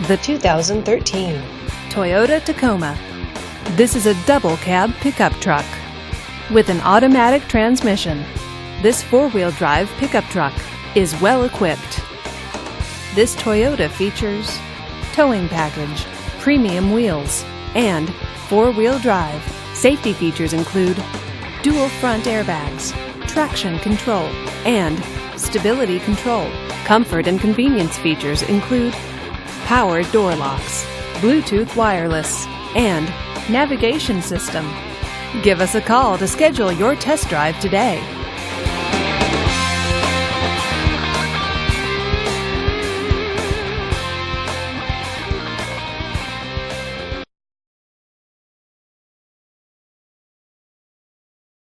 The 2013 Toyota Tacoma. This is a double cab pickup truck with an automatic transmission. This four-wheel drive pickup truck is well equipped. This Toyota features towing package, premium wheels, and four-wheel drive. Safety features include dual front airbags, traction control, and stability control. Comfort and convenience features include power door locks, Bluetooth wireless, and navigation system. Give us a call to schedule your test drive today.